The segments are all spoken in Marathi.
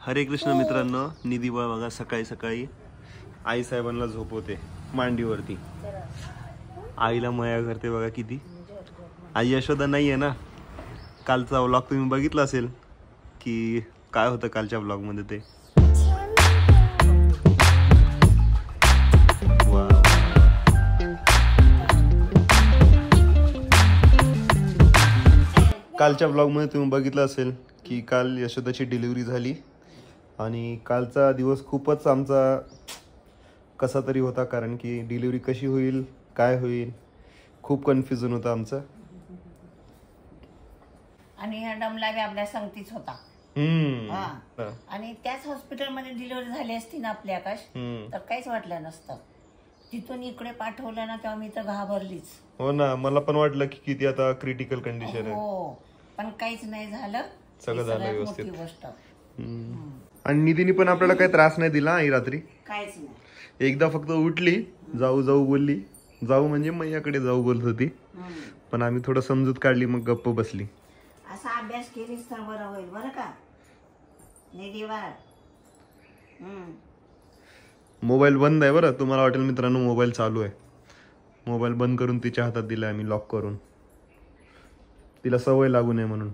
हरे कृष्ण मित्रांनो, निधी बघा सकाळी सकाळी आई साहेबांना झोपवते मांडीवरती. आईला माया करते बघा किती. आई यशोदा नाहीये ना. कालचा व्लॉग तुम्ही बघितला असेल की काय होतं कालच्या व्लॉग मध्ये ते. कालच्या व्लॉग मध्ये तुम्ही बघितलं असेल की काल यशोदाची डिलिव्हरी झाली आणि कालचा दिवस खूपच आमचा कसा तरी होता, कारण की डिलिव्हरी कशी होईल काय होईल खूप कन्फ्युजन होतं आमचं. आणि हा डमला बी आपल्या संगतीच होता. आणि त्याच हॉस्पिटलमध्ये डिलिव्हरी झाली असती ना आपली आकाश, तर काहीच वाटलं नसतं. तिथून इकडे पाठवलं ना तेव्हा मी तर घाबरलीच. हो ना, मला पण वाटलं की किती आता क्रिटिकल कंडिशन आहे. हो, पण काहीच नाही झालं. सगळं झालं व्यवस्थित. मोठी गोष्ट. आणि निधीने पण आपल्याला काही त्रास नाही दिला आई रात्री. काहीच नाही. एकदा फक्त उठली, जाऊ जाऊ बोलली. जाऊ म्हणजे मैयाकडे जाऊ बोलत होती, पण आम्ही थोडं समजूत काढली, मग गप्प बसली. असा अभ्यास केलीस तर बरं होईल बरं का निधीवार. मोबाईल बंद आहे बरं. तुम्हाला वाटेल मित्रांनो मोबाईल चालू आहे. मोबाईल बंद करून तिच्या हातात दिला आम्ही, लॉक करून, तिला सवय लागू नये म्हणून.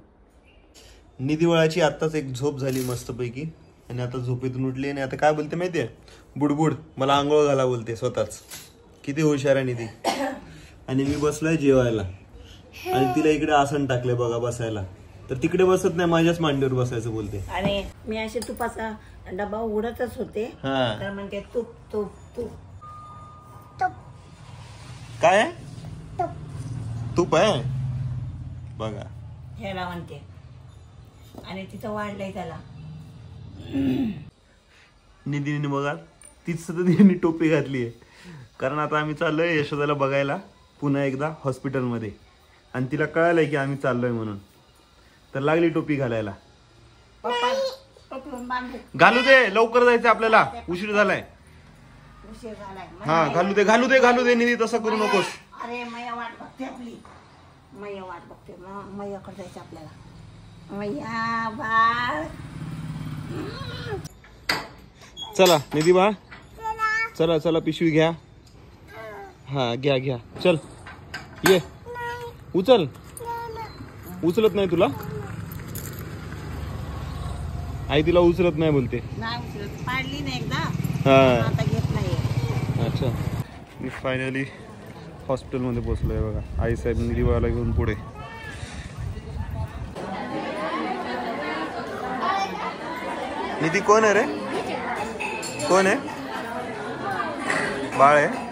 निधीवळाची आत्ताच एक झोप झाली मस्तपैकी, आणि आता झोपेतून उठली आणि आता काय बोलते माहितीये, बुडबुड मला आंघोळ घाला बोलते स्वतःच. किती हुशार आहे निधी. आणि मी बसलोय जेवायला आणि तिला इकडे आसन टाकले बघा बसायला, तर तिकडे बसत नाही, माझ्याच मांडीवर बसायचं बोलते. आणि मी असे तुपाचा डबा उघडतच होते तर म्हणते तूप तूप तूप. काय आहे? तूप आहे बघा, ह्याला म्हणते. आणि तिथं वाढलंय त्याला. निधीने बघा तीच तिने टोपी घातली आहे, कारण आता आम्ही चाललोय यशोदाला बघायला पुन्हा एकदा हॉस्पिटलमध्ये. आणि तिला कळालंय की आम्ही चाललोय म्हणून, तर लागली टोपी घालायला. घालू दे, लवकर जायचं आपल्याला, उशीर झालाय. हा घालू दे घालू दे घालू दे निधी, तसं करू नकोस. अरे मैया वाट बघते आपली, मैया वाट बघते. मैयाकडे जायचं आपल्याला. मैया बाळ. चला निधी बाळ, चला चला पिशवी घ्या. हा घ्या घ्या, चल ये उचल. उचलत नाही तुला आई, तिला उचलत नाही बोलते. पाडली नाही एकदा, हा आता घेत नाही. अच्छा, मी फायनली हॉस्पिटलमध्ये पोहोचलोय बघा. आई साहेब निधीवाला घेऊन पुढे. निधी कोण आहे रे? कोण आहे? बाळ आहे.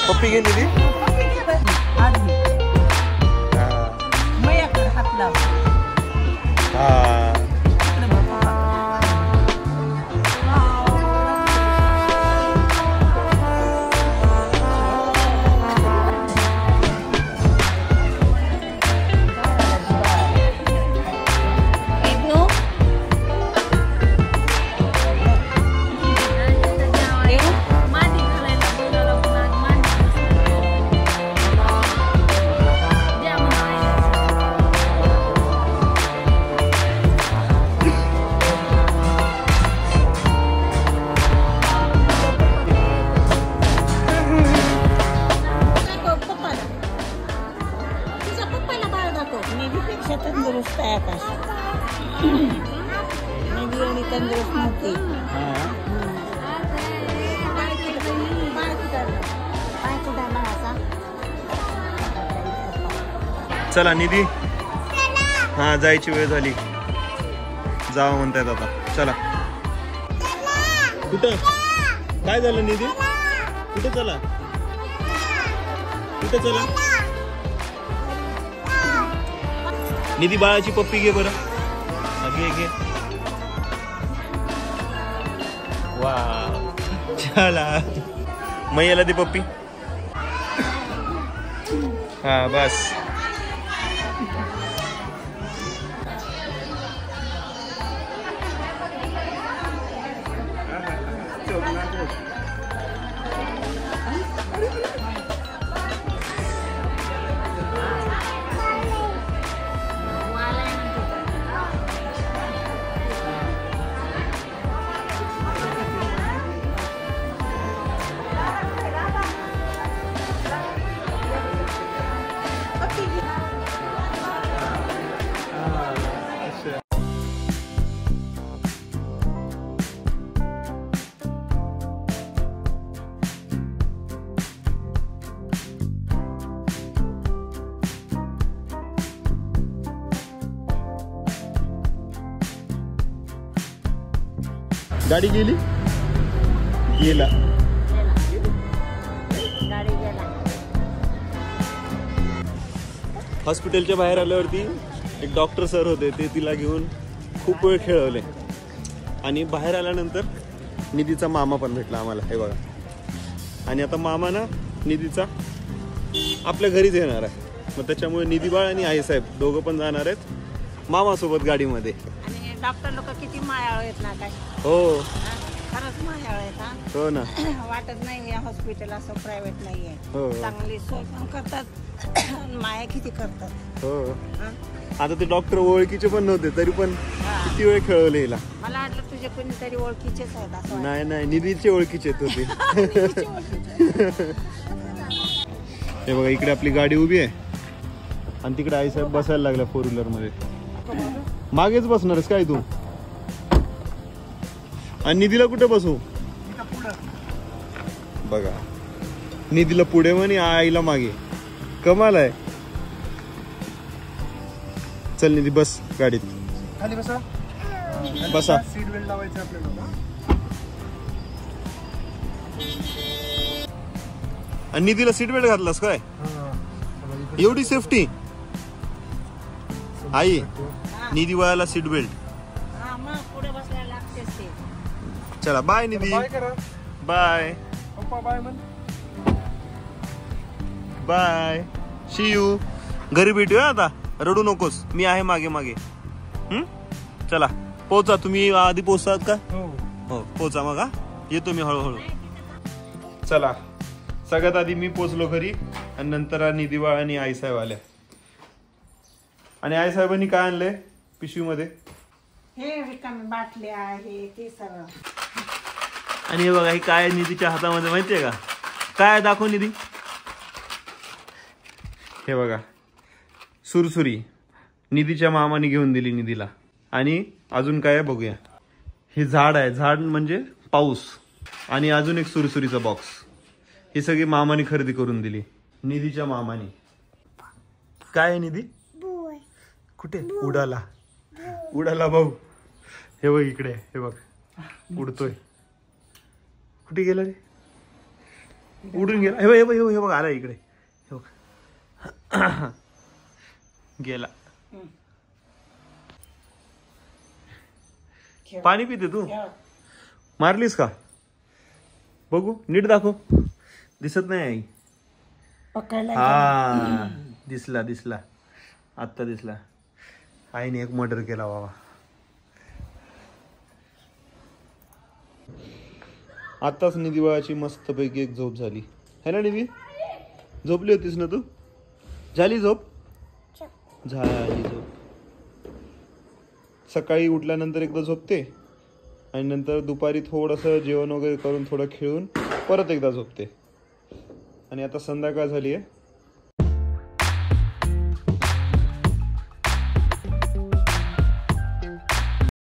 पप्पी घे निधी. मैयाकडे हात लाव. तंदुरुस्त आहे आकाश. निधी आणि तंदुरुस्त नव्हती. चला निधी, हा जायची वेळ झाली, जावं म्हणतायत आता. चला. कुठं काय झालं निधी? कुठं चला? कुठं चला? निधी बाळाची पप्पी घे बरं. घे घे. वा चला, मैयाला दे पप्पी. हा बस. गाडी गेली गेला गाडी गेला. हॉस्पिटलच्या बाहेर आल्यावरती एक डॉक्टर सर होते, ते तिला घेऊन खूप वेळ खेळवले. आणि बाहेर आल्यानंतर निधीचा मामा पण भेटला आम्हाला, हे बघा. आणि आता मामा ना निधीचा आपल्या घरीच येणार आहे. मग त्याच्यामुळे निधी बाळ आणि आईसाहेब दोघं पण जाणार आहेत मामासोबत गाडीमध्ये. आणि डॉक्टर लोक किती मायाळ आहेत ना काय. हो खरंच मायाळ आहेत हा. हो ना. वाटत नाही हे हॉस्पिटल असं प्रायव्हेट नाहीये. हो चांगली सोय पण करतात, माया किती करतात. हो. हा? आता ते डॉक्टर ओळखीचे पण नव्हते, तरी पण किती वेळ खेळवले हिला. मला वाटलं तुझे कोणीतरी ओळखीचेच आहेत असं. नाही नाही, निधीचे ओळखीचे होते. हे बघा, इकडे आपली गाडी उभी आहे आणि तिकडे आईसाहेब बसायला लागल्या 4 व्हीलर मध्ये. मागेच बसणारच काय तू? आणि निधीला कुठे बसू? बघा, निधीला पुढे म्हणे, आईला मागे. कमाल आहे. चल निधी बस गाडीत. खाली बसा. बसा. सीट बेल्ट लावायचं आपल्याला. आणि निधीला सीट बेल्ट घातलास काय? एवढी सेफ्टी? आई, निधी वयाला सीट बेल्ट. हा मग पुढे बसायला लागतेच ते. चला बाय निधी. बाय करा. बाय पप्पा बाय म्हण. बाय. See you. घरी भेटूया आता. रडू नकोस, मी आहे मागे मागे. चला पोचा. तुम्ही आधी पोचतात का? हो हो पोचा. मग हा येतो मी हळूहळू. चला, सगळ्यात आधी मी पोचलो घरी आणि नंतर निधी बाळ आणि आईसाहेब आल्या. आणि आईसाहेबांनी काय आणलंय पिशवीमध्ये? हे रिकामी बाटल्या आहे ते सगळं. आणि हे बघा, ही काय निधीच्या हातामध्ये माहितीये का? काय दाखव निधी. हे बघा, सुरसुरी निधीच्या मामाने घेऊन दिली निधीला. आणि अजून काय आहे बघूया. हे झाड आहे, झाड म्हणजे पाऊस. आणि अजून एक सुरसुरीचा बॉक्स. ही सगळी मामाने खरेदी करून दिली, निधीच्या मामाने. काय आहे निधी? कुठे? उडाला. उडाला भाऊ. हे बघ इकडे, हे बघ उडतोय. कुठे गेला रे? उडून गेला. हे बघ हे बघ आला इकडे. हे बघ गेला. पाणी पिते तू? मारलीस का? बघू नीट दाखव. दिसत नाही आई. हा दिसला दिसला, आत्ता दिसला. आईने एक मर्डर केला बाबा. आत्ताच निधी बाळाची मस्तपैकी एक झोप झाली है ना निधी? झोपली होतीस ना तू? झाली झोप? झाली झोप. सकाळी उठल्यानंतर एकदा झोपते आणि नंतर दुपारी थोडंसं जेवण वगैरे करून थोडं खेळून परत एकदा झोपते. आणि आता संध्याकाळ झाली आहे